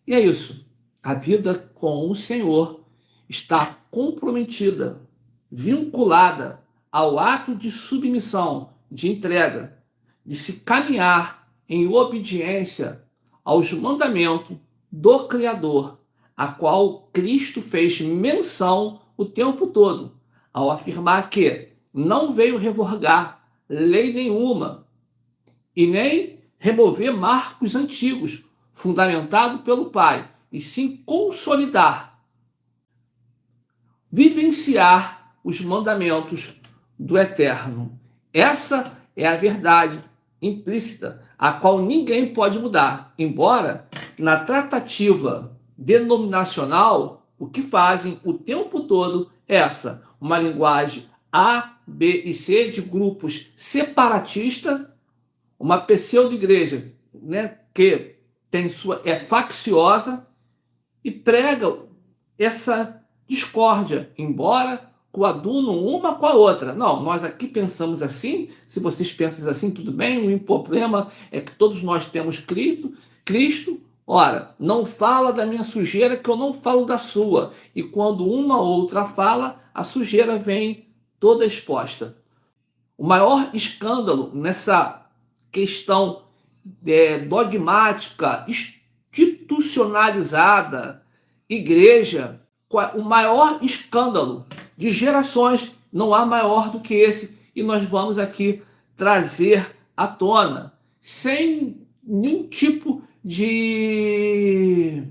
E é isso. A vida com o Senhor está comprometida, vinculada ao ato de submissão, de entrega, de se caminhar em obediência aos mandamentos do Criador, a qual Cristo fez menção o tempo todo, ao afirmar que não veio revogar lei nenhuma e nem remover marcos antigos, fundamentado pelo Pai, e sim consolidar, vivenciar os mandamentos do Eterno. Essa é a verdade implícita, a qual ninguém pode mudar, embora na tratativa denominacional o que fazem o tempo todo é uma linguagem A, B e C de grupos separatistas, uma pseudo-igreja, né, que é facciosa e prega essa discórdia, embora coadunam uma com a outra. Não, nós aqui pensamos assim, se vocês pensam assim, tudo bem, o problema é que todos nós temos Cristo, ora, não fala da minha sujeira que eu não falo da sua. E quando uma ou outra fala, a sujeira vem toda exposta. O maior escândalo nessa questão dogmática, institucionalizada, igreja, o maior escândalo de gerações, não há maior do que esse, e nós vamos aqui trazer à tona, sem nenhum tipo de,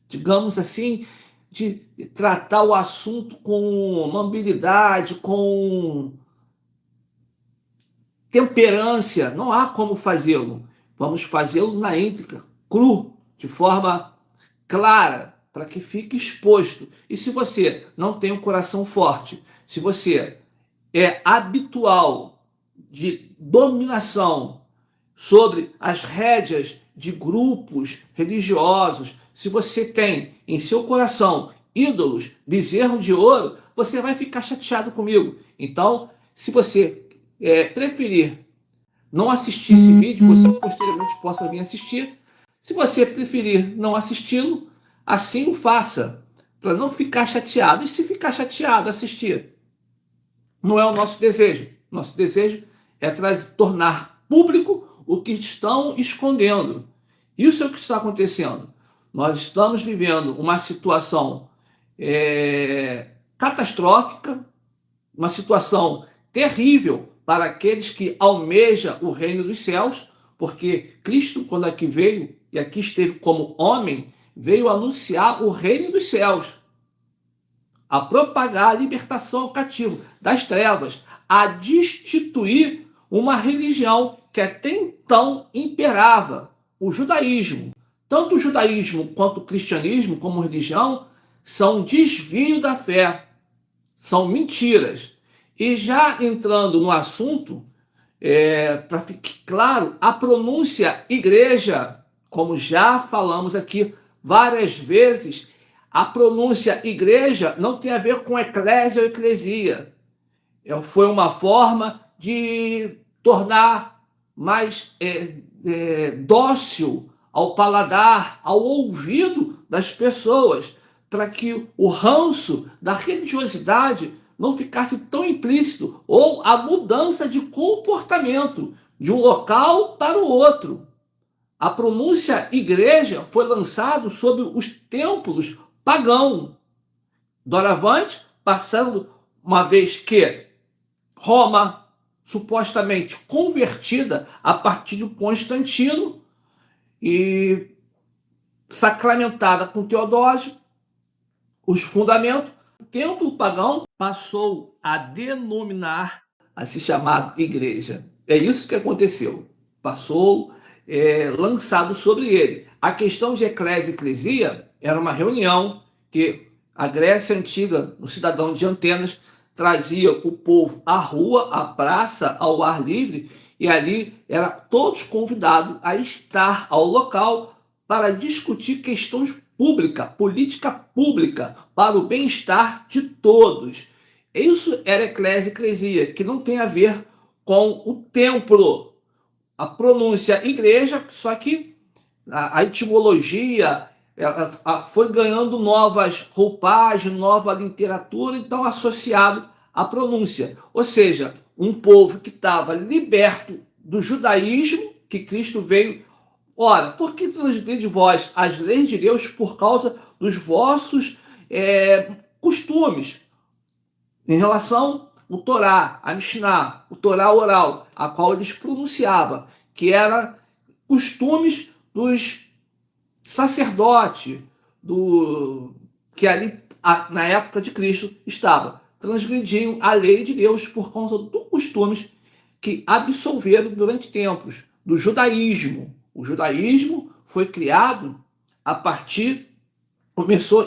digamos assim, de tratar o assunto com amabilidade, com temperância. Não há como fazê-lo. Vamos fazê-lo na íntegra, cru, de forma clara, para que fique exposto. E se você não tem um coração forte, se você é habitual de dominação sobre as rédeas de grupos religiosos, se você tem em seu coração ídolos, bezerro de ouro, você vai ficar chateado comigo. Então, se você preferir não assistir esse vídeo, você posteriormente possa vir assistir. Se você preferir não assisti-lo, assim o faça, para não ficar chateado. E se ficar chateado, assistir. Não é o nosso desejo. Nosso desejo é tornar público o que estão escondendo. Isso é o que está acontecendo. Nós estamos vivendo uma situação catastrófica, uma situação terrível para aqueles que almejam o reino dos céus, porque Cristo, quando aqui veio, e aqui esteve como homem, veio anunciar o reino dos céus, a propagar a libertação ao cativo das trevas, a destituir uma religião que até então imperava, o judaísmo. Tanto o judaísmo quanto o cristianismo, como religião, são desvio da fé, são mentiras. E já entrando no assunto, para ficar claro, a pronúncia igreja, como já falamos aqui várias vezes, a pronúncia igreja não tem a ver com eclésia ou eclesia. Foi uma forma de tornar mais dócil ao paladar, ao ouvido das pessoas, para que o ranço da religiosidade não ficasse tão implícito, ou a mudança de comportamento de um local para o outro. A pronúncia igreja foi lançado sobre os templos pagãos. Doravante, passando, uma vez que Roma, supostamente convertida a partir de Constantino e sacramentada com Teodósio, os fundamentos, o templo pagão passou a denominar, a se chamar igreja. É isso que aconteceu. Passou lançado sobre ele. A questão de eclésia e eclesia era uma reunião que a Grécia Antiga, o cidadão de Atenas, trazia o povo à rua, à praça, ao ar livre, e ali eram todos convidados a estar ao local para discutir questões públicas, política pública, para o bem-estar de todos. Isso era eclésia e eclesia, que não tem a ver com o templo. A pronúncia igreja, só que a etimologia ela foi ganhando novas roupagens, nova literatura, então associado à pronúncia. Ou seja, um povo que estava liberto do judaísmo, que Cristo veio. Ora, por que transgride vós as leis de Deus por causa dos vossos costumes? Em relação ao Torá, a Mishnah, o Torá oral, a qual eles pronunciavam, que era costumes dos sacerdotes, que ali na época de Cristo estava. Transgrediam a lei de Deus por causa dos costumes que absolveram durante tempos do judaísmo. O judaísmo foi criado a partir,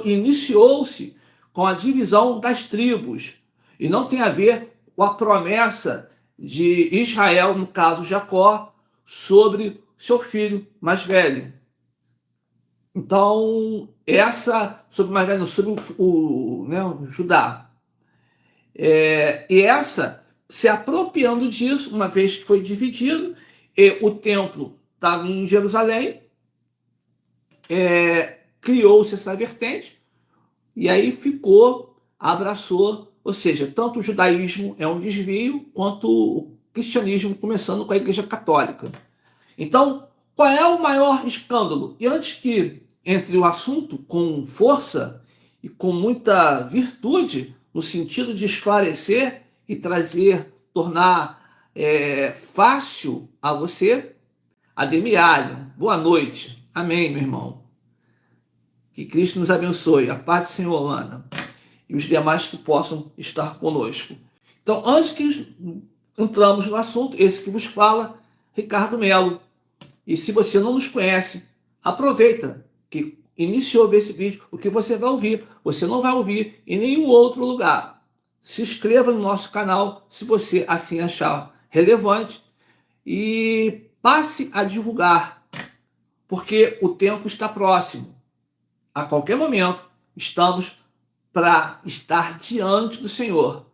iniciou-se com a divisão das tribos. E não tem a ver com a promessa de Israel, no caso Jacó, sobre seu filho mais velho. Então, sobre o mais velho, sobre o Judá. E essa, se apropriando disso, uma vez que foi dividido, e o templo estava em Jerusalém, criou-se essa vertente, e aí abraçou, ou seja, tanto o judaísmo é um desvio, quanto o cristianismo, começando com a Igreja Católica. Então, qual é o maior escândalo? E antes que entre o assunto com força e com muita virtude, no sentido de esclarecer e tornar fácil a você, Ademiário, boa noite. Amém, meu irmão. Que Cristo nos abençoe. A paz do Senhor, Ana. E os demais que possam estar conosco. Então, antes que entramos no assunto, esse que vos fala, Ricardo Melo. E se você não nos conhece, aproveita que iniciou a ver esse vídeo, o que você vai ouvir, você não vai ouvir em nenhum outro lugar. Se inscreva no nosso canal, se você assim achar relevante, e passe a divulgar, porque o tempo está próximo. A qualquer momento, estamos para estar diante do Senhor.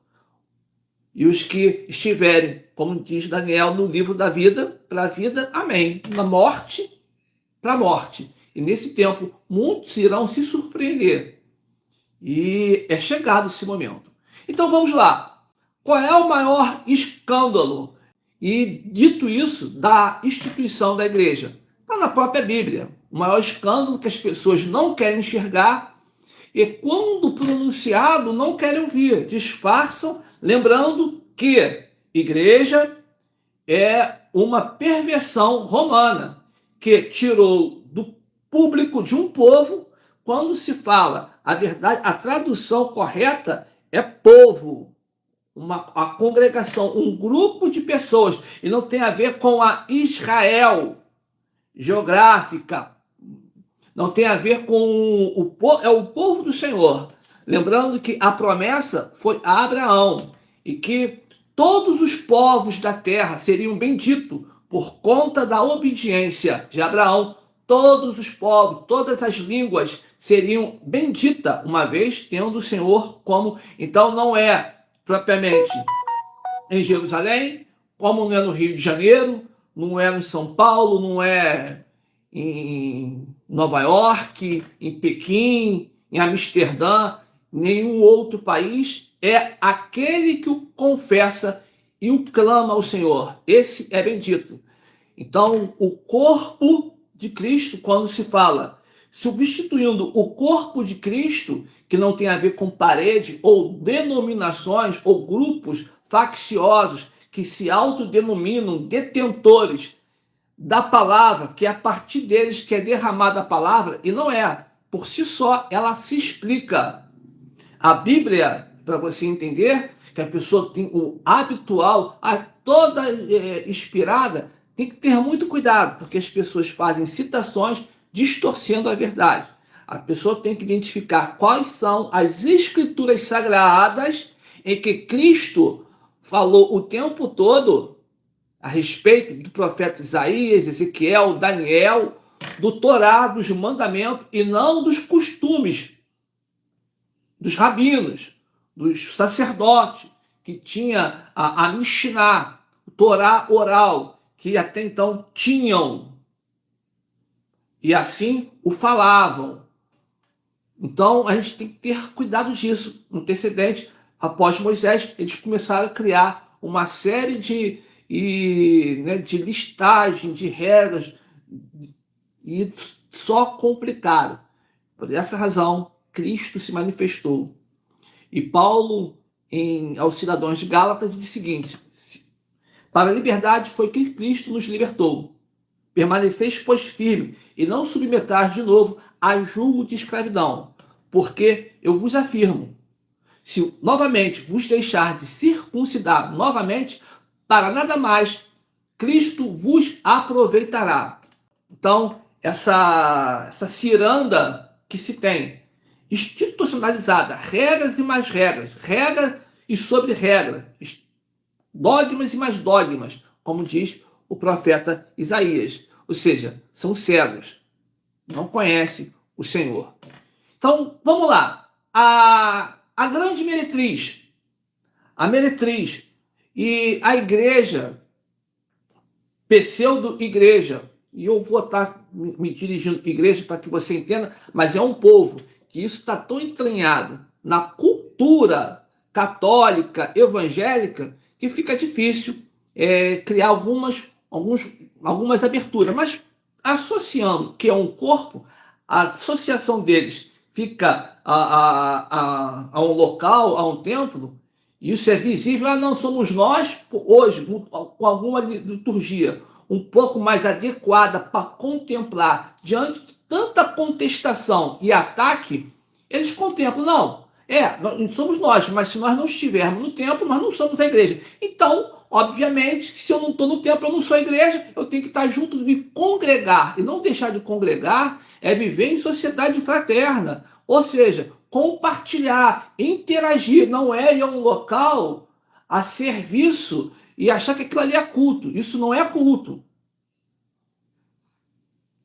E os que estiverem, como diz Daniel no livro da vida, para a vida, amém. Na morte, para a morte. E nesse tempo, muitos irão se surpreender. E é chegado esse momento. Então vamos lá. Qual é o maior escândalo? E dito isso, da instituição da igreja? Está na própria Bíblia. O maior escândalo que as pessoas não querem enxergar e quando pronunciado não querem ouvir. Disfarçam, lembrando que igreja é uma perversão romana que tirou do público de um povo. Quando se fala a verdade, a tradução correta é povo, a congregação, um grupo de pessoas, e não tem a ver com a Israel geográfica, não tem a ver com o povo do Senhor. Lembrando que a promessa foi a Abraão e que todos os povos da terra seriam benditos por conta da obediência de Abraão. Todos os povos, todas as línguas seriam benditas, uma vez tendo o Senhor como... Então não é propriamente em Jerusalém, como não é no Rio de Janeiro, não é em São Paulo, não é em Nova York, em Pequim, em Amsterdã, nenhum outro país, é aquele que o confessa e o clama ao Senhor. Esse é bendito. Então, o corpo de Cristo, quando se fala, substituindo o corpo de Cristo, que não tem a ver com parede ou denominações ou grupos facciosos que se autodenominam detentores da palavra, que é a partir deles que é derramada a palavra, e não é. Por si só, ela se explica. A Bíblia, para você entender que a pessoa tem o habitual, toda inspirada, tem que ter muito cuidado, porque as pessoas fazem citações distorcendo a verdade. A pessoa tem que identificar quais são as escrituras sagradas em que Cristo falou o tempo todo a respeito do profeta Isaías, Ezequiel, Daniel, do Torá, dos mandamentos, e não dos costumes dos rabinos, dos sacerdotes, que tinha a Mishnah, o Torá oral, que até então tinham, e assim o falavam. Então, a gente tem que ter cuidado disso. No antecedente, após Moisés, eles começaram a criar uma série de listagem, de regras, e só complicaram. Por essa razão, Cristo se manifestou. E Paulo, aos cidadãos de Gálatas, diz o seguinte: para a liberdade foi que Cristo nos libertou. Permaneceis, pois, firme, e não submetais de novo a julgo de escravidão. Porque eu vos afirmo, se novamente vos deixar de circuncidar novamente, para nada mais Cristo vos aproveitará. Então, essa ciranda que se tem, institucionalizada, regras e mais regras, regra e sobre regra, dogmas e mais dogmas, como diz o profeta Isaías. Ou seja, são cegos, não conhecem o Senhor. Então, vamos lá. A grande meretriz, e a igreja, pseudo-igreja, e eu vou estar me dirigindo para a igreja para que você entenda, mas é um povo que isso está tão entranhado na cultura católica, evangélica, que fica difícil criar algumas aberturas. Mas associando que é um corpo, a associação deles fica a um local, a um templo, e isso é visível. Não somos nós, hoje, com alguma liturgia um pouco mais adequada para contemplar, diante de tanta contestação e ataque, eles contemplam. Não somos nós, mas se nós não estivermos no templo, nós não somos a igreja. Então, obviamente, se eu não estou no templo, eu não sou a igreja, eu tenho que estar junto e congregar. E não deixar de congregar é viver em sociedade fraterna. Ou seja, compartilhar, interagir. Não é ir a um local a serviço e achar que aquilo ali é culto. Isso não é culto.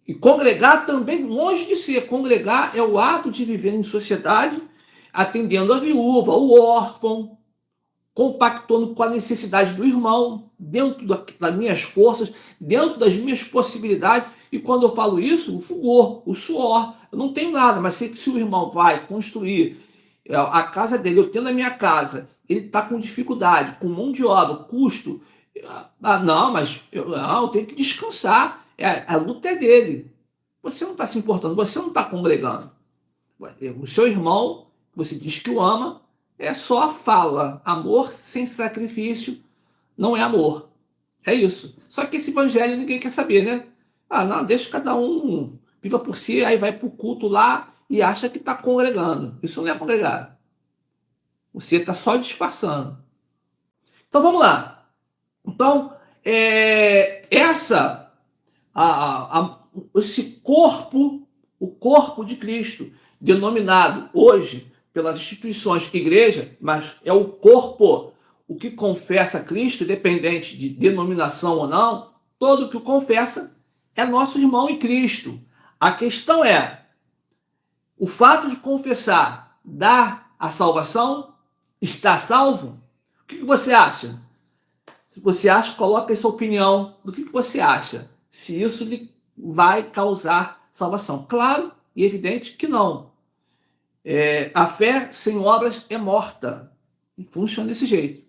E congregar também, longe de ser. Congregar é o ato de viver em sociedade, atendendo a viúva, o órfão, compactando com a necessidade do irmão, dentro das minhas forças, dentro das minhas possibilidades. E quando eu falo isso, o fulgor, o suor, eu não tenho nada, mas sei que se o irmão vai construir a casa dele, eu tendo a minha casa, ele está com dificuldade, com mão de obra, custo. Mas eu tenho que descansar. A luta é dele. Você não está se importando, você não está congregando. O seu irmão, você diz que o ama, é só a fala. Amor sem sacrifício não é amor. É isso. Só que esse evangelho ninguém quer saber, né? Não, deixa cada um viva por si, aí vai para o culto lá e acha que está congregando. Isso não é congregar. Você está só disfarçando. Então vamos lá. Então, esse corpo, o corpo de Cristo, denominado hoje pelas instituições igreja, mas é o corpo, o que confessa Cristo, independente de denominação ou não, todo que o confessa é nosso irmão em Cristo. A questão é, o fato de confessar dá a salvação? Está salvo? O que você acha? Se você acha, coloca aí sua opinião do que você acha. Se isso lhe vai causar salvação. Claro e evidente que não. A fé sem obras é morta. E funciona desse jeito.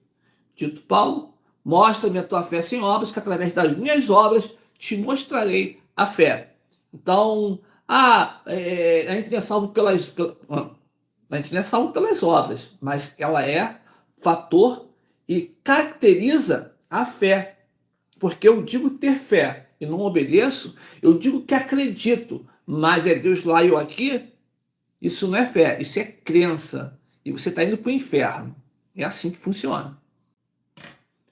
Tito Paulo, mostra-me a tua fé sem obras, que através das minhas obras te mostrarei a fé. Então, a gente não é salvo a gente não é salvo pelas obras, mas ela é fator e caracteriza a fé. Porque eu digo ter fé e não obedeço, eu digo que acredito, mas é Deus lá e eu aqui. Isso não é fé, isso é crença. E você está indo para o inferno. É assim que funciona.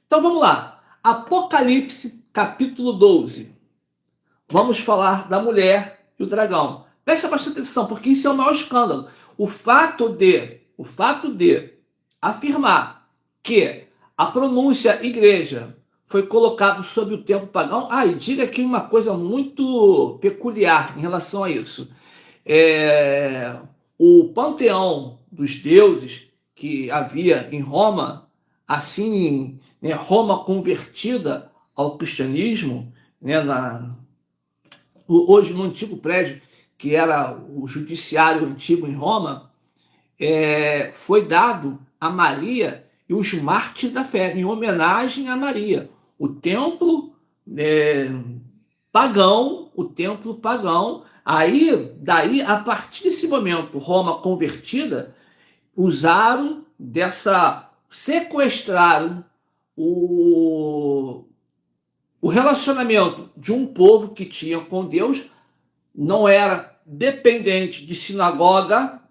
Então vamos lá. Apocalipse, capítulo 12. Vamos falar da mulher e o dragão. Presta bastante atenção, porque isso é o maior escândalo. O fato de afirmar que a pronúncia igreja foi colocado sob o tempo pagão. E diga aqui uma coisa muito peculiar em relação a isso. O panteão dos deuses que havia em Roma, assim, né, Roma convertida ao cristianismo, né, hoje no antigo prédio que era o judiciário antigo em Roma, foi dado a Maria e os mártires da fé, em homenagem a Maria. O templo pagão, daí, a partir desse momento, Roma convertida, sequestraram o relacionamento de um povo que tinha com Deus, não era dependente de sinagoga,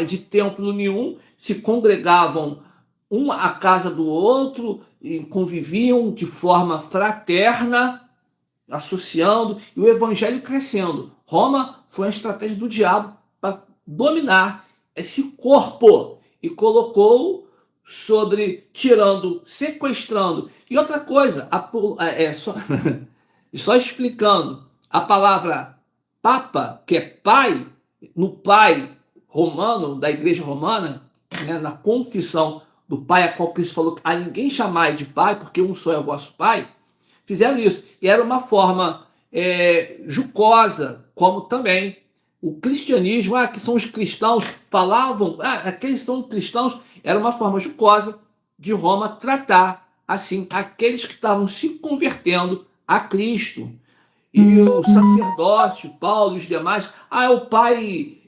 e de templo nenhum, se congregavam um à casa do outro e conviviam de forma fraterna, associando, e o evangelho crescendo. Roma foi uma estratégia do diabo para dominar esse corpo e colocou sequestrando. E outra coisa, só explicando, a palavra papa, que é pai, no pai romano, da igreja romana, né, na confissão do pai, a qual Cristo falou que a ninguém chamai de pai, porque um só é o vosso pai, fizeram isso. E era uma forma jocosa, como também o cristianismo, que são os cristãos, falavam, aqueles são cristãos, era uma forma jocosa de Roma tratar assim aqueles que estavam se convertendo a Cristo. E o sacerdócio, Paulo e os demais, o pai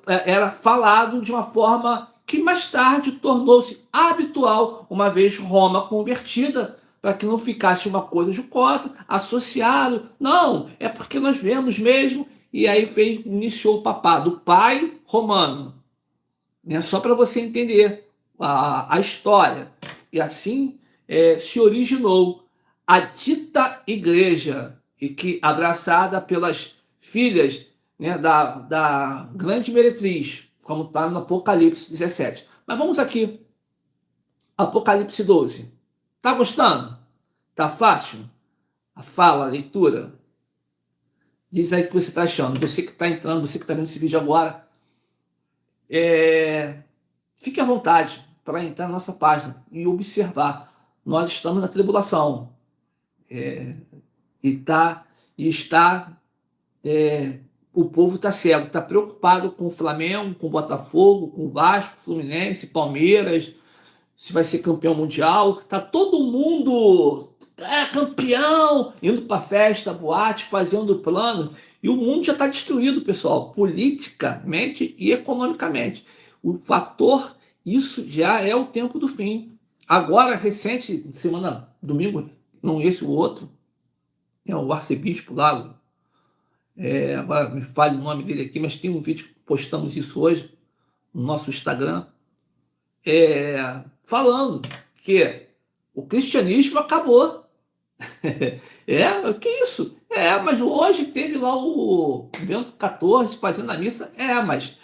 era falado de uma forma que mais tarde tornou-se habitual, uma vez Roma convertida, para que não ficasse uma coisa jocosa, associado. Não, é porque nós vemos mesmo, e aí iniciou o papado, o pai romano. Né? Só para você entender a história. E assim se originou a dita igreja, e que abraçada pelas filhas, né, da grande meretriz, como está no Apocalipse 17. Mas vamos aqui, Apocalipse 12. Tá gostando? Tá fácil? A fala, a leitura? Diz aí o que você está achando. Você que está entrando, você que está vendo esse vídeo agora, fique à vontade para entrar na nossa página e observar. Nós estamos na tribulação. O povo está cego, está preocupado com o Flamengo, com o Botafogo, com o Vasco, Fluminense, Palmeiras, se vai ser campeão mundial. Tá todo mundo campeão, indo para festa, boate, fazendo plano. E o mundo já está destruído, pessoal, politicamente e economicamente. O fator, isso já é o tempo do fim. Agora, recente, domingo, não esse, o outro, o arcebispo lá, agora me fale o nome dele aqui, mas tem um vídeo, postamos isso hoje no nosso Instagram, falando que o cristianismo acabou. Que isso? Mas hoje teve lá o Bento XIV fazendo a missa. Mas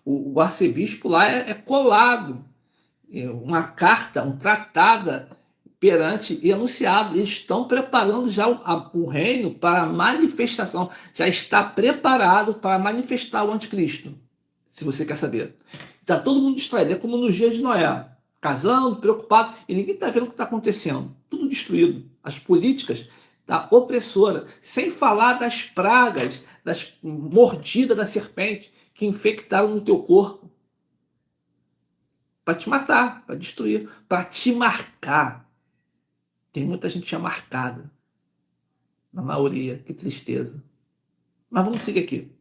o arcebispo lá é colado. Uma carta, um tratado perante e anunciado. Eles estão preparando já o reino para a manifestação. Já está preparado para manifestar o anticristo. Se você quer saber. Está todo mundo distraído. É como nos dias de Noé. Casando, preocupado. E ninguém está vendo o que está acontecendo. Tudo destruído. As políticas da opressora. Sem falar das pragas, das mordidas da serpente que infectaram no teu corpo. Para te matar, para destruir, para te marcar. Tem muita gente já marcada. Na maioria, que tristeza. Mas vamos seguir aqui.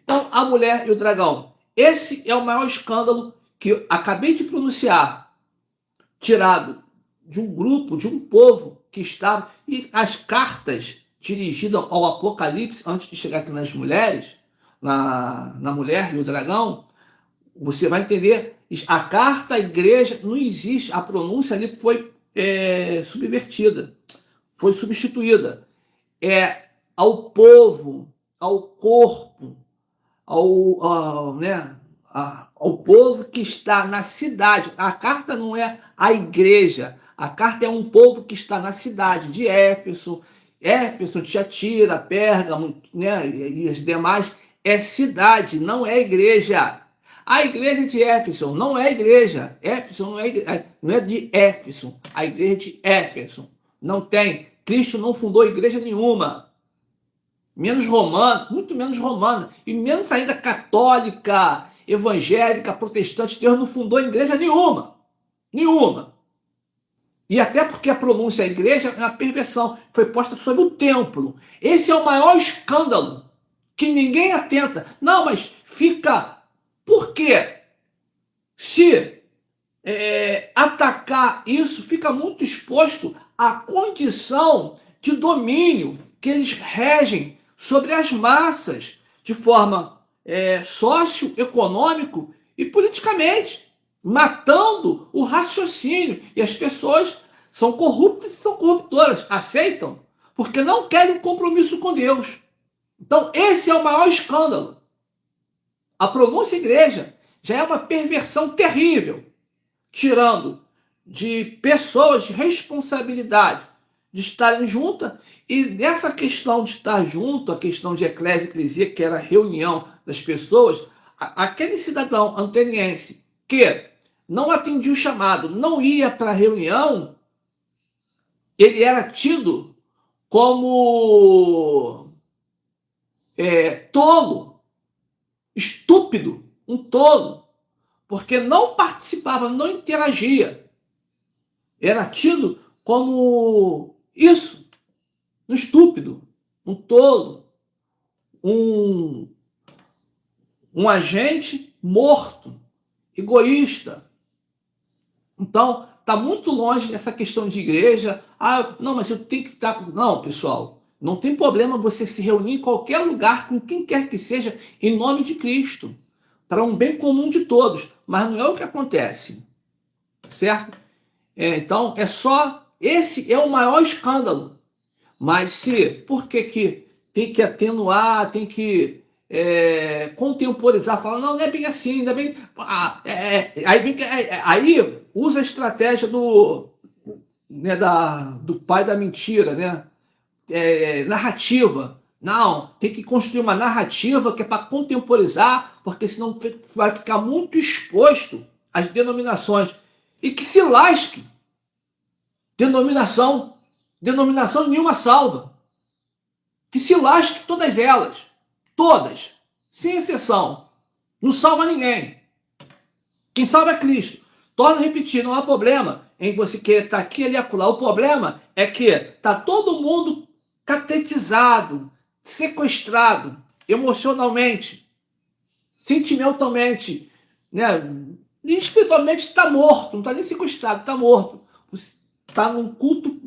Então, a mulher e o dragão. Esse é o maior escândalo que eu acabei de pronunciar. Tirado de um grupo, de um povo que estava... E as cartas dirigidas ao Apocalipse, antes de chegar aqui nas mulheres, na mulher e o dragão, você vai entender... A carta à igreja não existe, a pronúncia ali foi subvertida, foi substituída. Ao povo, ao corpo, ao povo que está na cidade. A carta não é a igreja, a carta é um povo que está na cidade de Éfeso, Tiatira, Pérgamo, né, e as demais. É cidade, não é igreja. A igreja de Éfeso não é igreja. Éfeso não é de Éfeso. A igreja de Éfeso não tem. Cristo não fundou igreja nenhuma. menos romana, muito menos romana, e menos ainda católica, evangélica, protestante. Deus não fundou igreja nenhuma. Nenhuma. E até porque a pronúncia igreja é uma perversão, foi posta sobre o templo. Esse é o maior escândalo, que ninguém atenta. Não, mas fica... Por quê? Se atacar isso, fica muito exposto à condição de domínio que eles regem sobre as massas, de forma socioeconômico e politicamente, matando o raciocínio. E as pessoas são corruptas e são corruptoras, aceitam, porque não querem um compromisso com Deus. Então, esse é o maior escândalo. A pronúncia igreja já é uma perversão terrível, tirando de pessoas de responsabilidade de estarem juntas, e nessa questão de estar junto, a questão de eclesia, que era a reunião das pessoas, aquele cidadão ateniense que não atendia o chamado, não ia para a reunião, ele era tido como tolo, estúpido, um tolo, porque não participava, não interagia. Era tido como isso, um estúpido, um tolo, um agente morto, egoísta. Então, está muito longe essa questão de igreja. Ah, não, mas eu tenho que estar... Não, pessoal, não tem problema você se reunir em qualquer lugar, com quem quer que seja, em nome de Cristo, para um bem comum de todos. Mas não é o que acontece, certo? Então, esse é o maior escândalo. Mas por que tem que atenuar, tem que contemporizar, falar, não é bem assim, não é bem... aí usa a estratégia do pai da mentira, né? Narrativa. Não, tem que construir uma narrativa que é para contemporizar, porque senão vai ficar muito exposto às denominações. E que se lasque. Denominação nenhuma salva. Que se lasque todas elas. Todas. Sem exceção. Não salva ninguém. Quem salva é Cristo. Torno a repetir, não há problema em você querer estar aqui, ali, acolá. O problema é que está todo mundo catetizado, sequestrado, emocionalmente, sentimentalmente, né? E espiritualmente está morto, não está nem sequestrado, está morto. Está num culto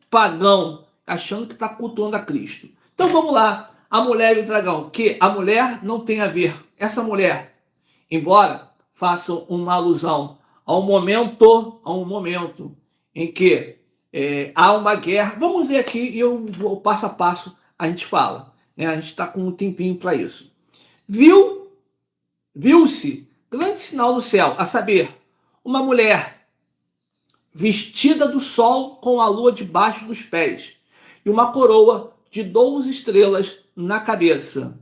pagão, achando que está cultuando a Cristo. Então vamos lá, a mulher e o dragão, que a mulher não tem a ver. Essa mulher, embora faça uma alusão a um momento em que há uma guerra. Vamos ler aqui e eu vou passo a passo, a gente fala. Né? A gente está com um tempinho para isso. Viu-se grande sinal no céu, a saber, uma mulher vestida do sol com a lua debaixo dos pés e uma coroa de 12 estrelas na cabeça.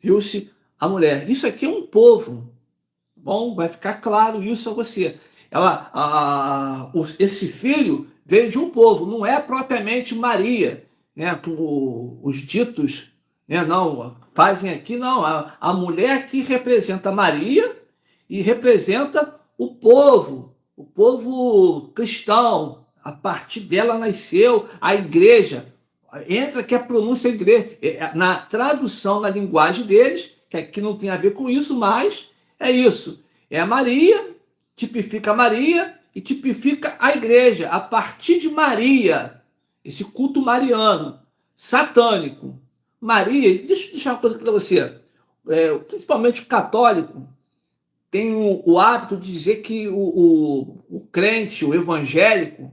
Viu-se a mulher. Isso aqui é um povo. Bom, vai ficar claro isso a você. Esse filho veio de um povo, não é propriamente Maria, né, como os ditos, né, não, fazem aqui, não. A mulher que representa Maria e representa o povo cristão. A partir dela nasceu a igreja. Entra aqui a pronúncia igreja, na tradução, na linguagem deles, que aqui não tem a ver com isso, mas é isso. É a Maria, tipifica Maria e tipifica a igreja. A partir de Maria, esse culto mariano, satânico. Maria, deixa eu deixar uma coisa aqui para você. Principalmente o católico tem o hábito de dizer que o crente, o evangélico,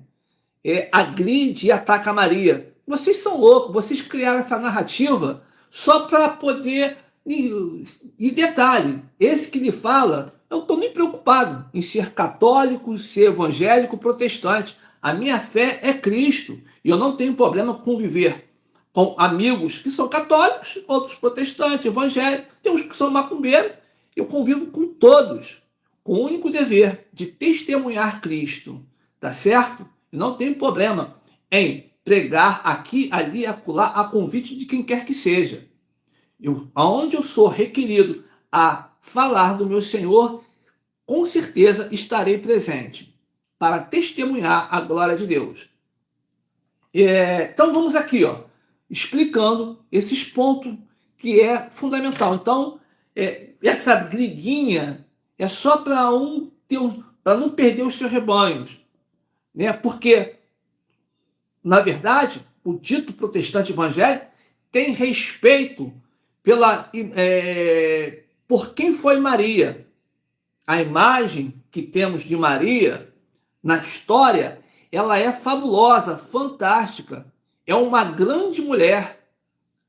agride e ataca a Maria. Vocês são loucos, vocês criaram essa narrativa só para poder... E detalhe, esse que lhe fala, eu não estou nem preocupado em ser católico, ser evangélico, protestante. A minha fé é Cristo. E eu não tenho problema com viver com amigos que são católicos, outros protestantes, evangélicos, tem uns que são macumbeiros. Eu convivo com todos, com o único dever de testemunhar Cristo. Tá certo? E não tenho problema em pregar aqui, ali, acolá, a convite de quem quer que seja. Aonde eu sou requerido a falar do meu Senhor, com certeza estarei presente para testemunhar a glória de Deus. Então vamos aqui, explicando esses pontos que é fundamental. Então, essa briguinha é só para para não perder os seus rebanhos, né? Porque, na verdade, o dito protestante evangélico tem respeito por quem foi Maria. A imagem que temos de Maria na história, ela é fabulosa, fantástica. É uma grande mulher,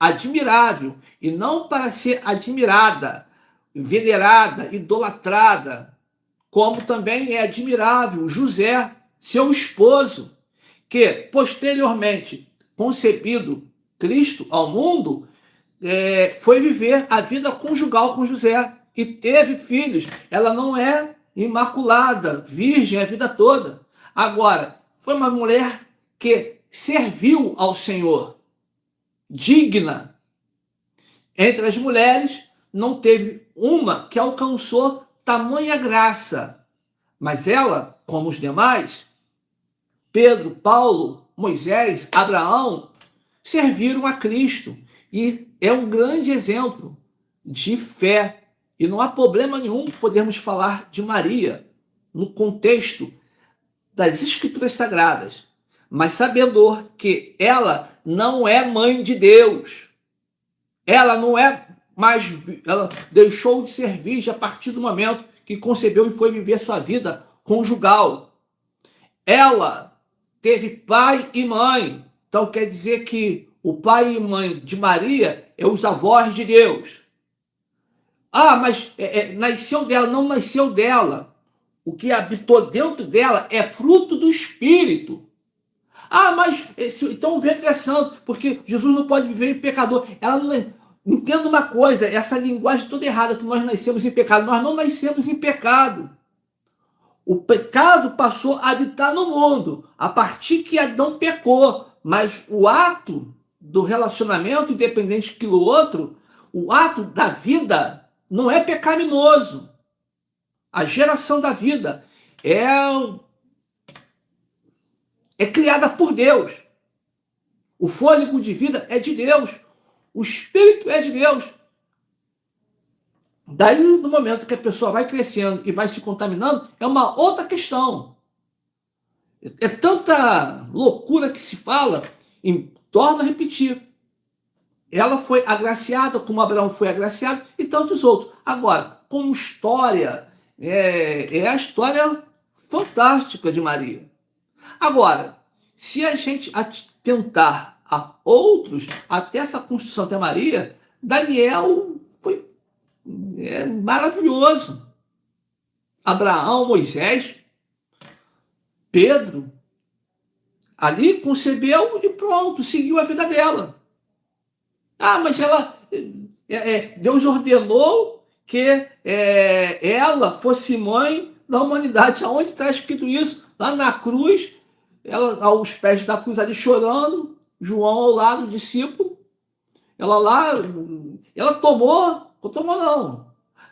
admirável, e não para ser admirada, venerada, idolatrada, como também é admirável José, seu esposo, que posteriormente concebido Cristo ao mundo, foi viver a vida conjugal com José e teve filhos. Ela não é imaculada, virgem a vida toda. Agora, foi uma mulher que serviu ao Senhor, digna. Entre as mulheres, não teve uma que alcançou tamanha graça. Mas ela, como os demais, Pedro, Paulo, Moisés, Abraão, serviram a Cristo. E é um grande exemplo de fé. E não há problema nenhum podermos falar de Maria no contexto das Escrituras Sagradas, mas sabendo que ela não é mãe de Deus. Ela não é mais, ela deixou de ser virgem a partir do momento que concebeu e foi viver sua vida conjugal. Ela teve pai e mãe. Então quer dizer que o pai e mãe de Maria é os avós de Deus. Mas nasceu dela, não nasceu dela. O que habitou dentro dela é fruto do Espírito. Então o ventre é santo, porque Jesus não pode viver em pecador. Ela não entenda uma coisa, essa linguagem toda errada, que nós nascemos em pecado. Nós não nascemos em pecado. O pecado passou a habitar no mundo a partir que Adão pecou. Mas o ato do relacionamento, independente do outro, o ato da vida não é pecaminoso. A geração da vida é criada por Deus. O fôlego de vida é de Deus. O Espírito é de Deus. Daí, no momento que a pessoa vai crescendo e vai se contaminando, é uma outra questão. É tanta loucura que se fala, e torno a repetir. Ela foi agraciada, como Abraão foi agraciado, e tantos outros. Agora, como história, é a história fantástica de Maria. Agora, se a gente atentar a outros, até essa construção até Maria, Daniel foi maravilhoso. Abraão, Moisés, Pedro, ali concebeu e pronto, seguiu a vida dela. Mas ela, Deus ordenou que ela fosse mãe da humanidade. Aonde está escrito isso? Lá na cruz, ela aos pés da cruz ali chorando, João ao lado, discípulo. Ela tomou não.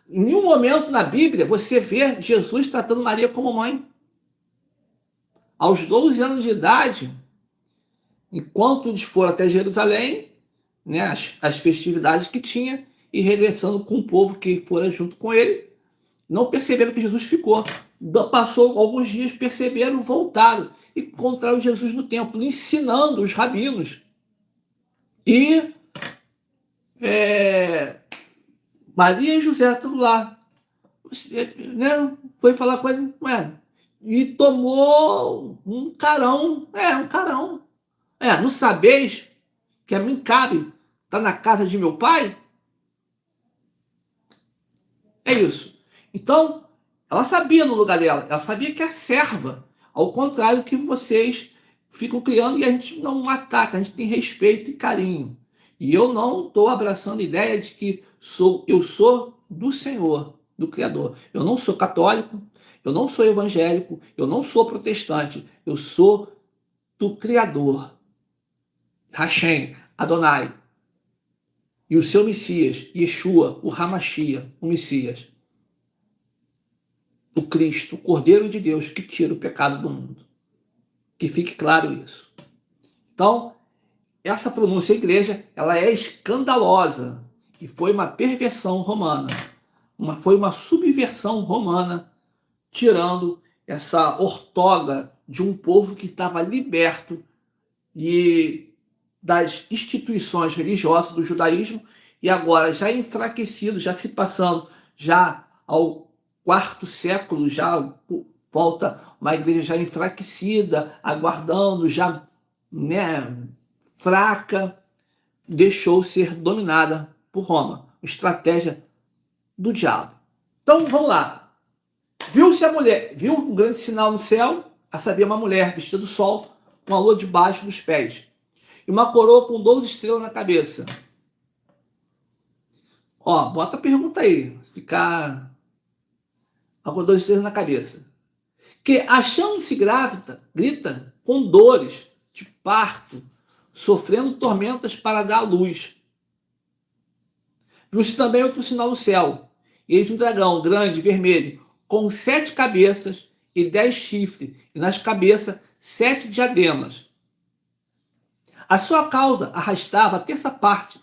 Em nenhum momento na Bíblia você vê Jesus tratando Maria como mãe. Aos 12 anos de idade, enquanto eles foram até Jerusalém, né, as festividades que tinha, e regressando com o povo que fora junto com ele, não perceberam que Jesus ficou. Passou alguns dias, perceberam, voltaram e encontraram Jesus no templo, ensinando os rabinos. E Maria e José, tudo lá. Né, foi falar com ele, e tomou um carão. Um carão. Não sabeis que a mim cabe estar na casa de meu pai? É isso. Então, ela sabia no lugar dela. Ela sabia que é serva. Ao contrário que vocês ficam criando e a gente não ataca. A gente tem respeito e carinho. E eu não estou abraçando a ideia de que eu sou do Senhor, do Criador. Eu não sou católico, eu não sou evangélico, eu não sou protestante. Eu sou do Criador. Hashem, Adonai, e o seu Messias, Yeshua, o Hamashia, o Messias, o Cristo, o Cordeiro de Deus que tira o pecado do mundo. Que fique claro isso. Então, essa pronúncia igreja, ela é escandalosa e foi uma perversão romana, foi uma subversão romana, tirando essa ortoga de um povo que estava liberto das instituições religiosas do judaísmo e agora já enfraquecido, já se passando já ao quarto século, já volta uma igreja já enfraquecida, aguardando, já, né, fraca, deixou ser dominada por Roma. Estratégia do diabo. Então, vamos lá. Viu-se a mulher, viu um grande sinal no céu, a saber, uma mulher vestida do sol, com a lua debaixo dos pés, e uma coroa com 12 estrelas na cabeça. Ó, bota a pergunta aí, se ficar com 12 estrelas na cabeça. Que, achando-se grávida, grita com dores de parto, sofrendo tormentas para dar à luz. Viu-se também outro sinal no céu, e eis um dragão grande, vermelho, com 7 cabeças e 10 chifres, e nas cabeças 7 diademas. A sua cauda arrastava a terça parte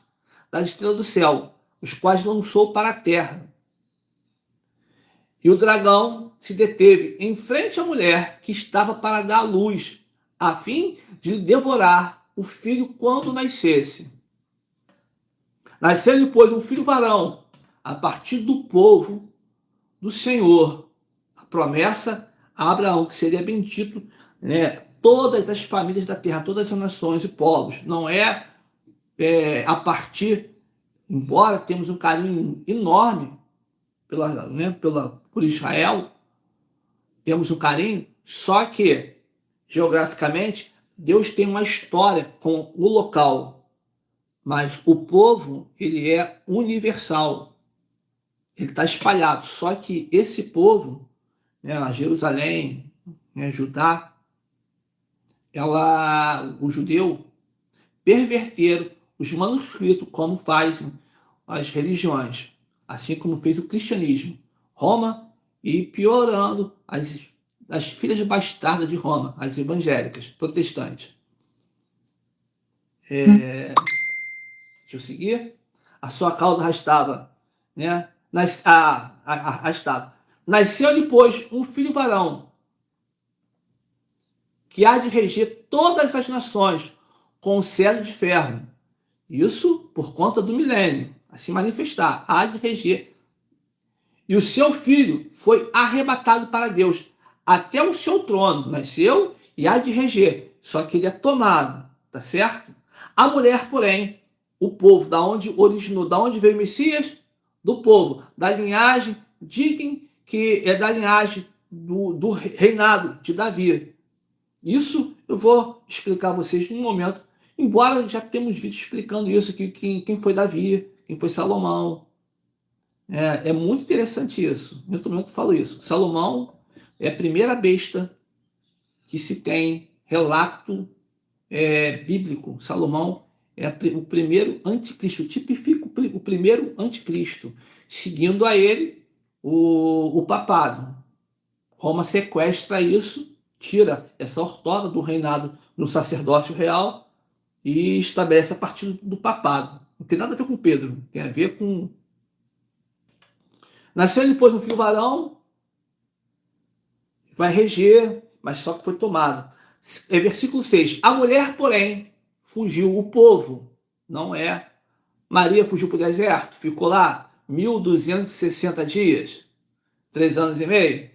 das estrelas do céu, os quais lançou para a terra. E o dragão se deteve em frente à mulher que estava para dar à luz, a fim de devorar o filho quando nascesse. Nasceu depois um filho varão, a partir do povo do Senhor. A promessa a Abraão, que seria bendito, né, todas as famílias da terra, todas as nações e povos. Não é, a partir, embora temos um carinho enorme por Israel, temos um carinho, só que, geograficamente, Deus tem uma história com o local, mas o povo, ele é universal, ele está espalhado, só que esse povo, né, Jerusalém, né, Judá, o judeu, perverteram os manuscritos como fazem as religiões, assim como fez o cristianismo, Roma, e piorando as filhas bastardas de Roma, as evangélicas, protestantes. Deixa eu seguir. A sua cauda arrastava, né? Arrastava. Nasceu depois um filho varão, que há de reger todas as nações com o cetro de ferro. Isso por conta do milênio, a se manifestar, há de reger. E o seu filho foi arrebatado para Deus, até o seu trono, nasceu e há de reger, só que ele é tomado, tá certo? A mulher, porém, o povo, da onde originou, da onde veio o Messias? Do povo, da linhagem, digam que é da linhagem do reinado de Davi. Isso eu vou explicar a vocês num momento, embora já temos vídeo explicando isso, quem foi Davi, quem foi Salomão. É muito interessante isso. Eu também falo isso. Salomão é a primeira besta que se tem relato bíblico. Salomão é o primeiro anticristo, tipifica o primeiro anticristo. Seguindo a ele, o papado. Roma sequestra isso, tira essa ortoga do reinado no sacerdócio real e estabelece a partir do papado. Não tem nada a ver com Pedro, tem a ver com... Nasceu depois um filho varão, vai reger, mas só que foi tomado. Versículo 6. A mulher, porém, fugiu. O povo, não é. Maria fugiu para o deserto, ficou lá 1260 dias, 3 anos e meio.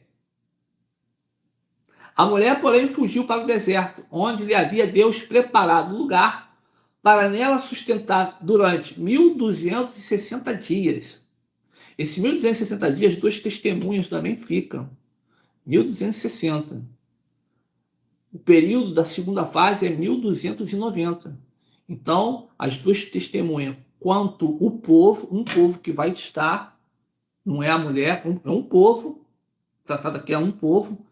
A mulher, porém, fugiu para o deserto, onde lhe havia Deus preparado lugar para nela sustentar durante 1260 dias. Esses 1260 dias, 2 testemunhas também ficam. 1260. O período da segunda fase é 1290. Então, as 2 testemunhas, quanto o povo, um povo que vai estar, não é a mulher, é um povo, tratado aqui é um povo,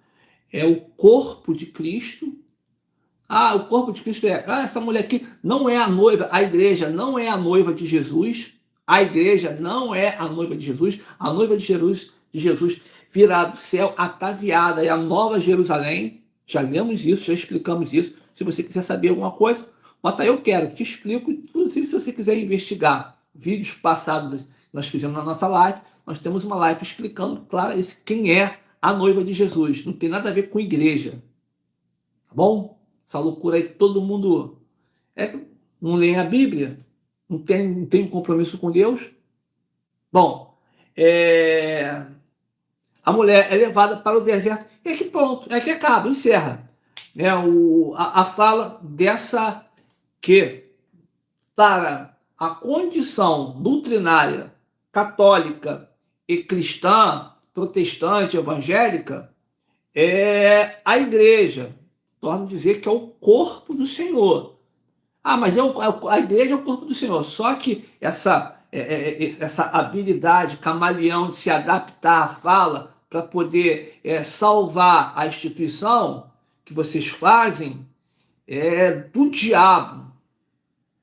é o corpo de Cristo, Ah, o corpo de Cristo essa mulher aqui não é a noiva, a igreja não é a noiva de Jesus, a igreja não é a noiva de Jesus, a noiva de Jesus virá do céu ataviada, é a nova Jerusalém. Já lemos isso, já explicamos isso. Se você quiser saber alguma coisa, bota aí, eu quero, te explico. Inclusive, se você quiser investigar vídeos passados que nós fizemos na nossa live, nós temos uma live explicando, claro, quem é a noiva de Jesus. Não tem nada a ver com igreja, tá bom? Essa loucura aí que todo mundo não lê a Bíblia, não tem um compromisso com Deus. Bom, a mulher é levada para o deserto. E aqui pronto, aqui acaba, encerra. A fala dessa que, para a condição doutrinária católica e cristã, protestante, evangélica, a igreja, torno a dizer que é o corpo do Senhor. Ah, mas a igreja é o corpo do Senhor. Só que essa habilidade camaleão de se adaptar à fala para poder salvar a instituição que vocês fazem é do diabo.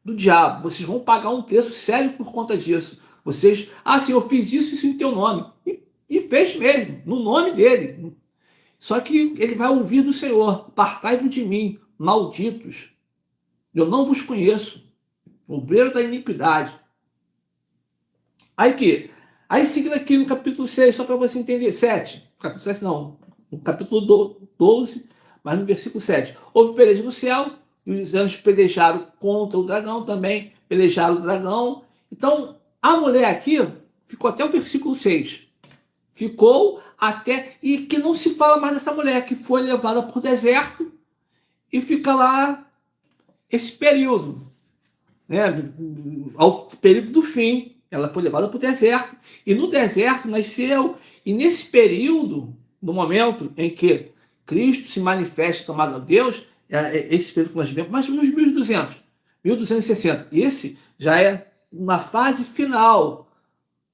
Do diabo. Vocês vão pagar um preço sério por conta disso. Vocês, sim, eu fiz isso em teu nome. E fez mesmo, no nome dele. Só que ele vai ouvir do Senhor: apartai-vos de mim, malditos. Eu não vos conheço, obreiro da iniquidade. Aí seguindo aqui no capítulo 6, só para você entender, 7, capítulo 7 não, no capítulo 12, mas no versículo 7. Houve peleja no céu, e os anjos pelejaram contra o dragão também, pelejaram o dragão. Então, a mulher aqui ficou até o versículo 6. Ficou até, e que não se fala mais dessa mulher, que foi levada para o deserto e fica lá esse período, ao período do fim. Ela foi levada para o deserto, e no deserto nasceu, e nesse período, no momento em que Cristo se manifesta tomado a Deus, esse período que nós vivemos, mas nos 1260, esse já é uma fase final,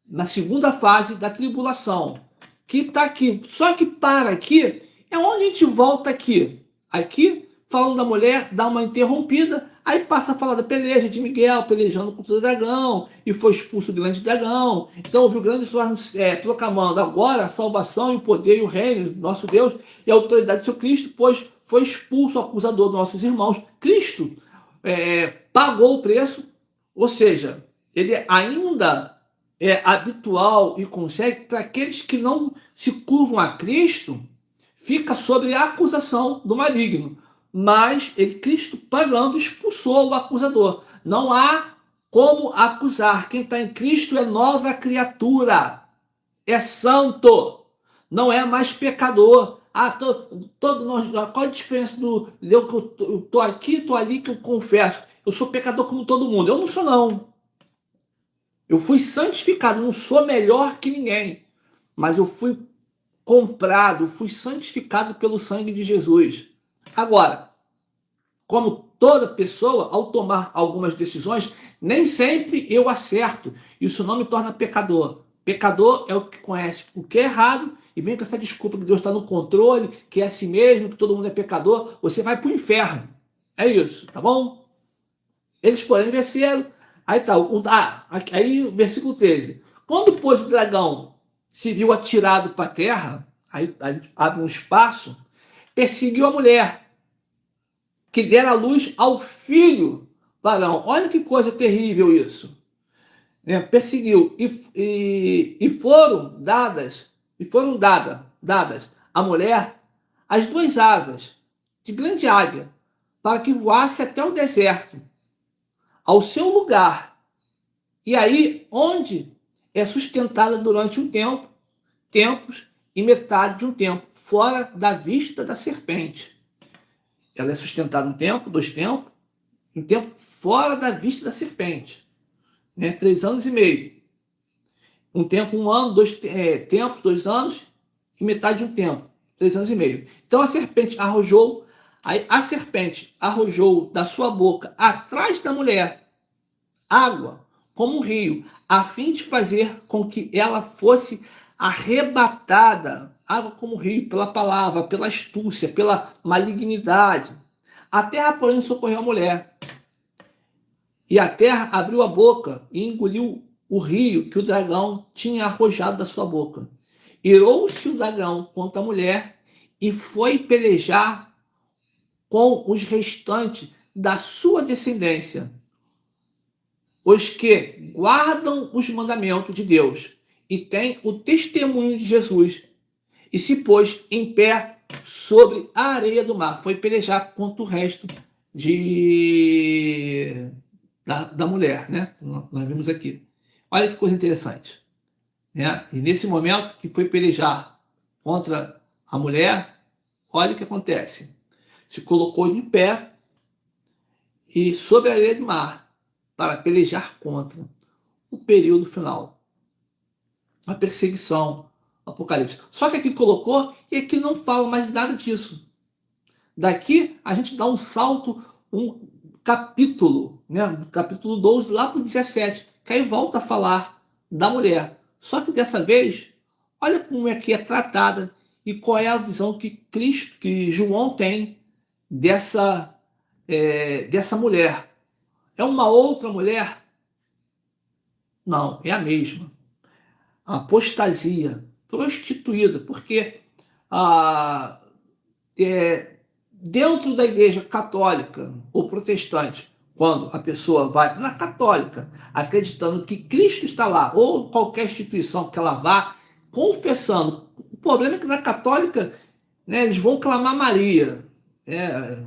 na segunda fase da tribulação, que está aqui. Só que para aqui, é onde a gente volta aqui. Aqui, falando da mulher, dá uma interrompida, aí passa a falar da peleja de Miguel, pelejando contra o dragão, e foi expulso o grande dragão. Então ouviu grandes voz proclamando: agora a salvação e o poder e o reino do nosso Deus e a autoridade do seu Cristo, pois foi expulso o acusador dos nossos irmãos. Cristo pagou o preço, ou seja, ele ainda é habitual e consegue, para aqueles que não se curvam a Cristo, fica sobre a acusação do maligno. Mas Cristo pagando expulsou o acusador. Não há como acusar. Quem está em Cristo é nova criatura, é santo, não é mais pecador. Qual a diferença do eu que eu estou aqui, estou ali, que eu confesso? Eu sou pecador como todo mundo. Eu não sou, não. Eu fui santificado, não sou melhor que ninguém, mas eu fui comprado, fui santificado pelo sangue de Jesus. Agora, como toda pessoa, ao tomar algumas decisões, nem sempre eu acerto. Isso não me torna pecador. Pecador é o que conhece o que é errado e vem com essa desculpa que Deus está no controle, que é assim mesmo, que todo mundo é pecador. Você vai para o inferno. É isso, tá bom? Eles, porém, venceram. Aí tá, aí versículo 13. Quando, pois, o dragão se viu atirado para a terra, aí abre um espaço, perseguiu a mulher, que dera luz ao filho varão. Olha que coisa terrível isso. Perseguiu e foram dadas à mulher as duas asas de grande águia, para que voasse até o deserto, ao seu lugar, e aí onde é sustentada durante um tempo, tempos e metade de um tempo, fora da vista da serpente. Ela é sustentada um tempo, 2 tempos, um tempo fora da vista da serpente, 3 anos e meio. Um tempo, 1 ano, 2 tempos, 2 anos e metade de um tempo, 3 anos e meio. Então a serpente arrojou da sua boca, atrás da mulher, água, como um rio, a fim de fazer com que ela fosse arrebatada, água como rio, pela palavra, pela astúcia, pela malignidade, A terra, porém, socorreu a mulher. E a terra abriu a boca e engoliu o rio que o dragão tinha arrojado da sua boca. Irou-se o dragão contra a mulher e foi pelejar com os restantes da sua descendência, os que guardam os mandamentos de Deus e têm o testemunho de Jesus, e se pôs em pé sobre a areia do mar. Foi pelejar contra o resto da mulher, né? Nós vimos aqui. Olha que coisa interessante. Né? E nesse momento que foi pelejar contra a mulher, olha o que acontece. Se colocou de pé e sobre a areia do mar para pelejar contra o período final, a perseguição, o Apocalipse. Só que aqui colocou e aqui não fala mais nada disso. Daqui a gente dá um salto, um capítulo, né? Do capítulo 12 lá para o 17, que aí volta a falar da mulher. Só que dessa vez, olha como é que é tratada e qual é a visão que João tem dessa mulher. É uma outra mulher? Não, é a mesma. A apostasia, prostituída, porque dentro da igreja católica ou protestante, quando a pessoa vai na católica, acreditando que Cristo está lá, ou qualquer instituição que ela vá, confessando. O problema é que na católica, né, eles vão clamar Maria. É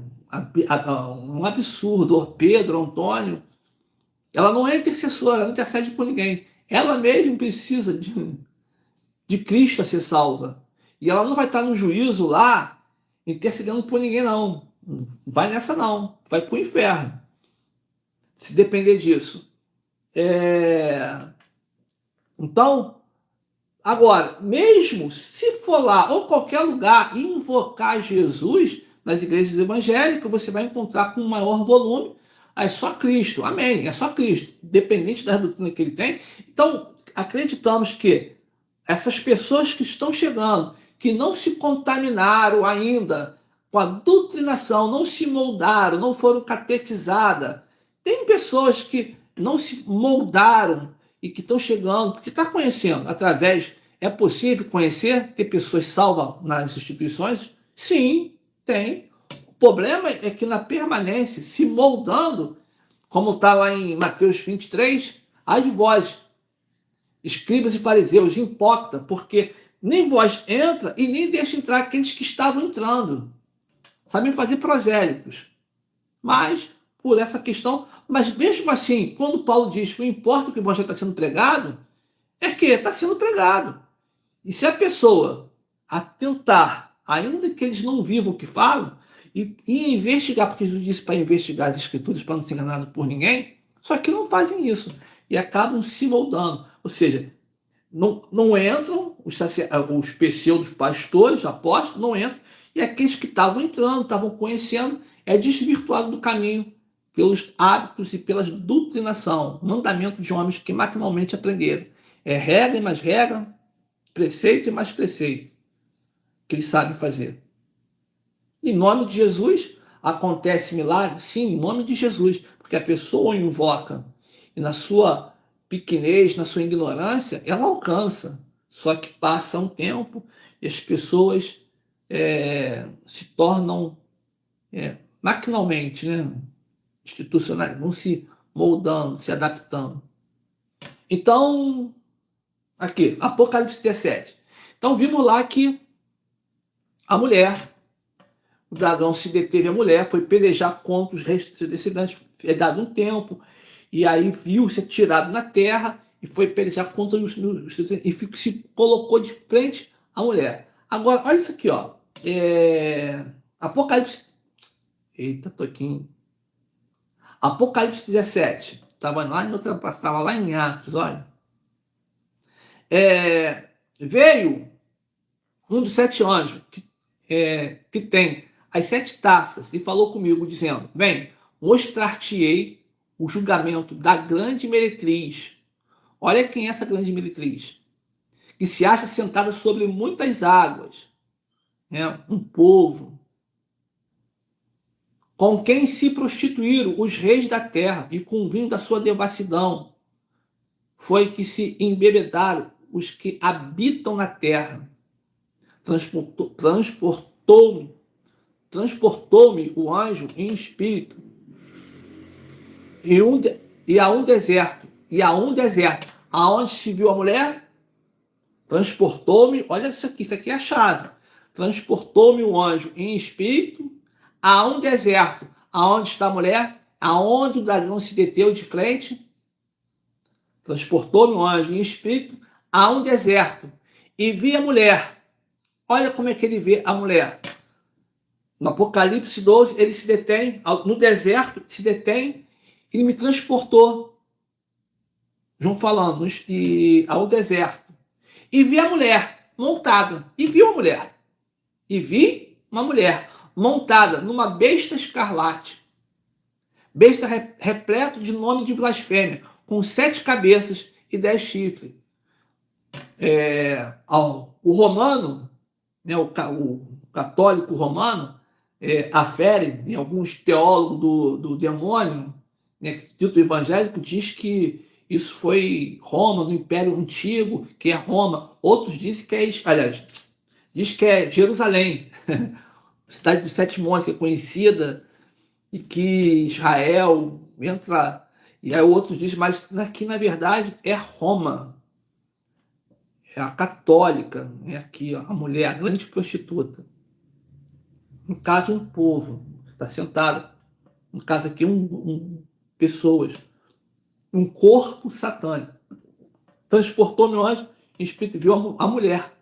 um absurdo. Ou Pedro, Antônio. Ela não é intercessora, ela não intercede por ninguém. Ela mesma precisa de Cristo a ser salva. E ela não vai estar no juízo lá intercedendo por ninguém, não. Vai nessa, não. Vai para o inferno. Se depender disso. Então, agora, mesmo se for lá ou qualquer lugar e invocar Jesus, nas igrejas evangélicas, você vai encontrar com um maior volume. É só Cristo, amém, é só Cristo, independente da doutrina que ele tem. Então, acreditamos que essas pessoas que estão chegando, que não se contaminaram ainda com a doutrinação, não se moldaram, não foram catequizadas. Tem pessoas que não se moldaram e que estão chegando, porque está conhecendo através. É possível conhecer, ter pessoas salvas nas instituições? Sim, tem. O problema é que na permanência, se moldando, como está lá em Mateus 23, as vós, escribas e fariseus, hipócritas, porque nem vós entra e nem deixa entrar aqueles que estavam entrando. Sabem fazer prosélitos. Mas, por essa questão, mas mesmo assim, quando Paulo diz que não importa o que o evangelho está sendo pregado, é que está sendo pregado. E se a pessoa atentar, ainda que eles não vivam o que falam, e investigar, porque Jesus disse para investigar as escrituras, para não ser enganado por ninguém, só que não fazem isso. E acabam se moldando. Ou seja, não entram, os pseudos pastores, apóstolos, não entram, e aqueles que estavam entrando, estavam conhecendo, é desvirtuado do caminho pelos hábitos e pela doutrinação, mandamento de homens que maquinalmente aprenderam. É regra e mais regra, preceito e mais preceito, que eles sabem fazer. Em nome de Jesus, acontece milagre? Sim, em nome de Jesus, porque a pessoa o invoca e na sua pequenez, na sua ignorância, ela alcança. Só que passa um tempo e as pessoas se tornam maquinalmente, né, institucionais, vão se moldando, se adaptando. Então, aqui, Apocalipse 17. Então, vimos lá que a mulher, o dragão se deteve a mulher, foi pelejar contra os restos descendentes, é dado um tempo, e aí viu ser tirado na terra e foi pelejar contra os e se colocou de frente à mulher. Agora, olha isso aqui, ó. Apocalipse. Eita, toquinho. Apocalipse 17. Estava lá em Atos, olha. Veio um dos 7 anjos que tem as 7 taças e falou comigo, dizendo: vem, mostrar-te-ei o julgamento da grande meretriz. Olha quem é essa grande meretriz, que se acha sentada sobre muitas águas, um povo com quem se prostituíram os reis da terra, e com o vinho da sua devassidão foi que se embebedaram os que habitam na terra. Transportou-me o anjo em espírito e a um deserto, aonde se viu a mulher. Transportou-me, olha isso aqui é a chave. Transportou-me o anjo em espírito a um deserto, aonde está a mulher, aonde o dragão se deteu de frente. Transportou-me o anjo em espírito a um deserto e vi a mulher. Olha como é que ele vê a mulher. No Apocalipse 12, ele se detém, no deserto, se detém e me transportou. João falando, ao deserto. E vi a mulher montada. E vi uma mulher. E vi uma mulher montada numa besta escarlate. Besta repleto de nome de blasfêmia, com 7 cabeças e 10 chifres. O romano, né, o católico romano, afere, em alguns teólogos do demônio, né, dito evangélico, diz que isso foi Roma, no Império Antigo, que é Roma. Outros dizem que diz que é Jerusalém, cidade dos 7 montes, que é conhecida, e que Israel entra. E aí outros dizem, mas aqui na verdade é Roma. É a católica, é aqui, ó, a mulher, a grande prostituta. No caso, um povo está sentado. No caso aqui, pessoas. Um corpo satânico. Transportou meu anjo em espírito e viu a mulher.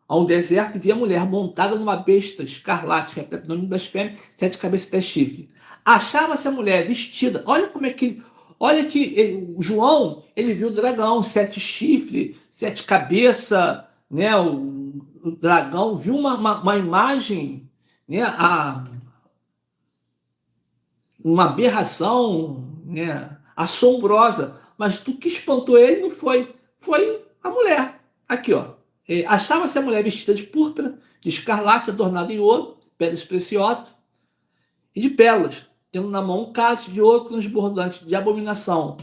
A um deserto e vi a mulher montada numa besta escarlate, repete o nome das fêmeas, 7 cabeças e 10 chifres. Achava-se a mulher vestida. Olha como é que. Olha que o João, ele viu o dragão, 7 chifres, 7 cabeças, né? O dragão viu uma imagem, né? Uma aberração, né? Assombrosa. Mas o que espantou ele não foi a mulher. Aqui, ó. Achava-se a mulher vestida de púrpura, de escarlate, adornada em ouro, pedras preciosas e de pérolas, tendo na mão um cálice de ouro transbordante de abominação,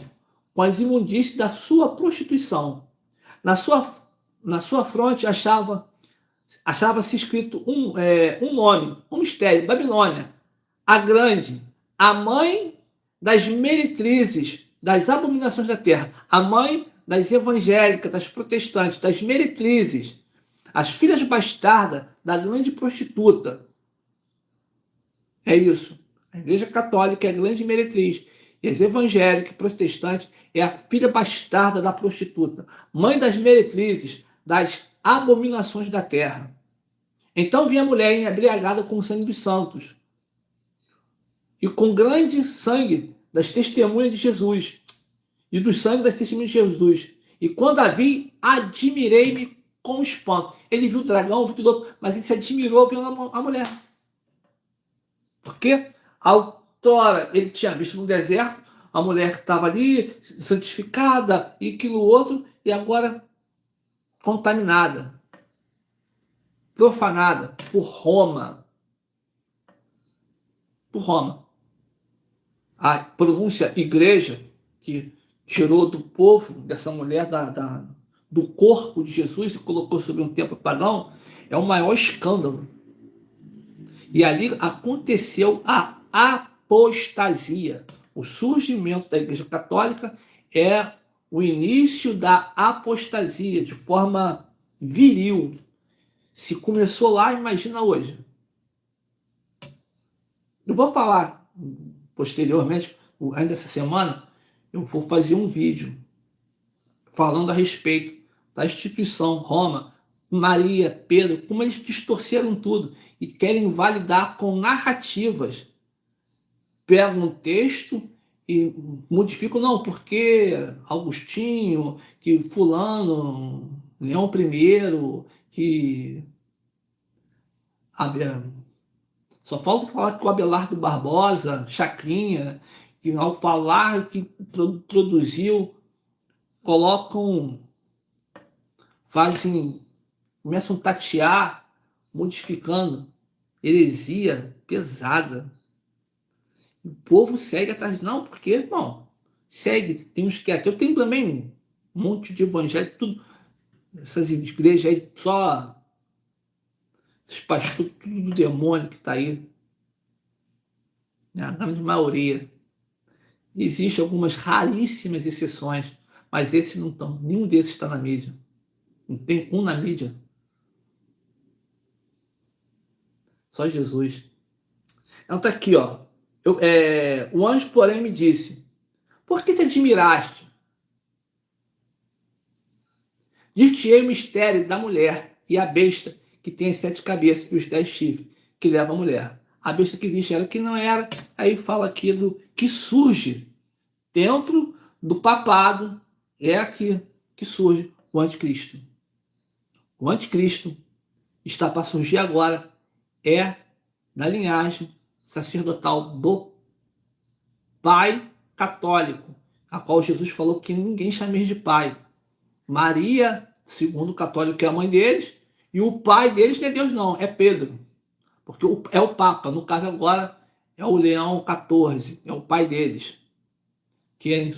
com as imundícies da sua prostituição. Na sua fronte achava-se escrito um nome, um mistério: Babilônia, a grande, a mãe das meretrizes, das abominações da terra, a mãe das evangélicas, das protestantes, das meretrizes, as filhas bastardas da grande prostituta. É isso. A Igreja Católica é a grande meretriz. E as evangélicas e protestantes é a filha bastarda da prostituta, mãe das meretrizes, das abominações da terra. Então vinha a mulher embriagada com o sangue dos santos e com grande sangue das testemunhas de Jesus e do sangue das testemunhas de Jesus. E quando a vi, admirei-me com espanto. Ele viu o dragão, viu tudo outro, mas ele se admirou vendo a mulher. Porque a outrora ele tinha visto no deserto a mulher que estava ali, santificada, e aquilo outro, e agora contaminada, profanada por Roma. Por Roma. A pronúncia igreja, que tirou do povo, dessa mulher, do corpo de Jesus e colocou sobre um templo pagão, é o maior escândalo. E ali aconteceu a apostasia. O surgimento da Igreja Católica é o início da apostasia, de forma viril. Se começou lá, imagina hoje. Eu vou falar posteriormente, ainda essa semana, eu vou fazer um vídeo falando a respeito da instituição Roma, Maria, Pedro, como eles distorceram tudo e querem validar com narrativas. Pegam um texto e modificam, não, porque Agostinho, que fulano, Leão I, que só falta falar que o Abelardo Barbosa, Chacrinha, que ao falar que produziu, começam a tatear, modificando, heresia pesada. O povo segue atrás. Não, porque, irmão, segue. Tem uns que até. Eu tenho também um monte de evangelho, tudo. Essas igrejas aí, só. Esses pastores, tudo do demônio que está aí. A grande maioria. Existem algumas raríssimas exceções, mas esses não estão. Nenhum desses está na mídia. Não tem um na mídia. Só Jesus. Então tá aqui, ó. O anjo, porém, me disse: por que te admiraste? Dir-te-ei o mistério da mulher e a besta que tem as 7 cabeças e os 10 chifres, que leva a mulher. A besta que viste era que não era. Aí fala aqui do que surge dentro do papado. É aqui que surge o anticristo. O anticristo está para surgir agora. É da linhagem sacerdotal do Pai católico, a qual Jesus falou que ninguém chame de pai. Maria, segundo o católico, que é a mãe deles, e o pai deles não é Deus não, é Pedro, porque é o Papa, no caso agora é o Leão XIV, é o pai deles, que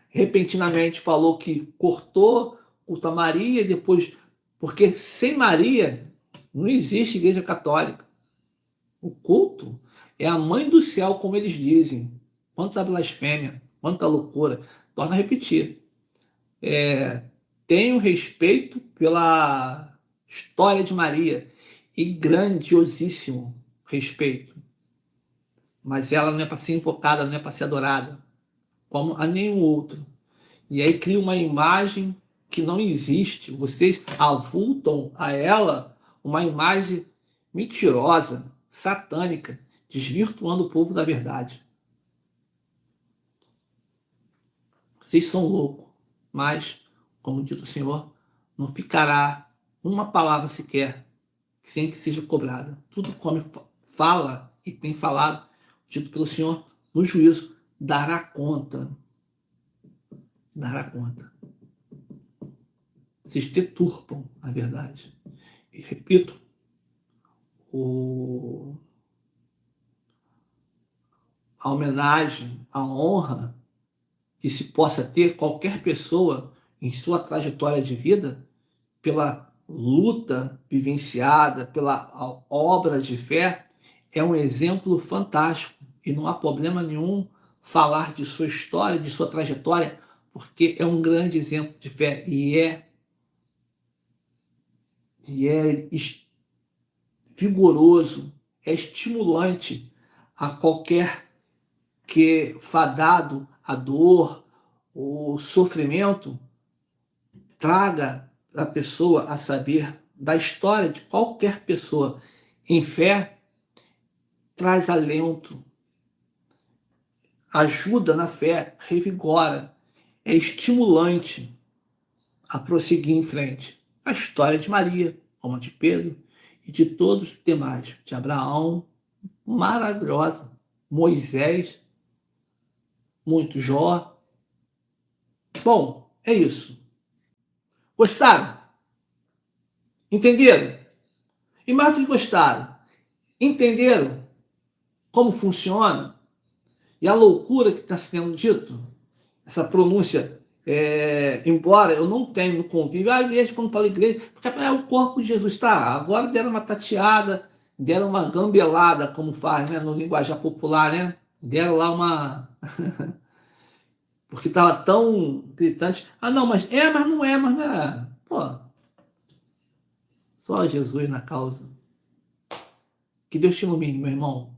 repentinamente falou que cortou o culto a Maria, e depois, porque sem Maria não existe igreja católica. O culto é a mãe do céu, como eles dizem. Quanta blasfêmia, quanta loucura. Torno a repetir. Tenho respeito pela história de Maria e grandiosíssimo respeito. Mas ela não é para ser invocada, não é para ser adorada, como a nenhum outro. E aí cria uma imagem que não existe. Vocês avultam a ela uma imagem mentirosa, satânica, desvirtuando o povo da verdade. Vocês são loucos, mas, como diz o Senhor, não ficará uma palavra sequer sem que seja cobrada. Tudo como fala e tem falado, dito pelo Senhor, no juízo, dará conta. Dará conta. Vocês deturpam a verdade. E repito, a homenagem, a honra que se possa ter qualquer pessoa em sua trajetória de vida pela luta vivenciada, pela obra de fé, é um exemplo fantástico. E não há problema nenhum falar de sua história, de sua trajetória, porque é um grande exemplo de fé e é vigoroso, é estimulante a qualquer que fadado à dor, o sofrimento, traga a pessoa a saber da história de qualquer pessoa em fé, traz alento, ajuda na fé, revigora, é estimulante a prosseguir em frente. A história de Maria, como a de Pedro e de todos os demais, de Abraão, maravilhosa, Moisés, muito Jó. Bom, é isso. Gostaram? Entenderam? E mais do que gostaram, entenderam como funciona e a loucura que está sendo dito? Essa pronúncia, embora eu não tenha no convívio, a igreja, quando fala igreja, porque é o corpo de Jesus, tá? Agora deram uma tateada, deram uma gambelada, como faz, né, no linguajar popular, né? Deram lá uma... porque estava tão gritante. Ah, não, mas não é, mas não é. Pô, só Jesus na causa. Que Deus te ilumine, meu irmão.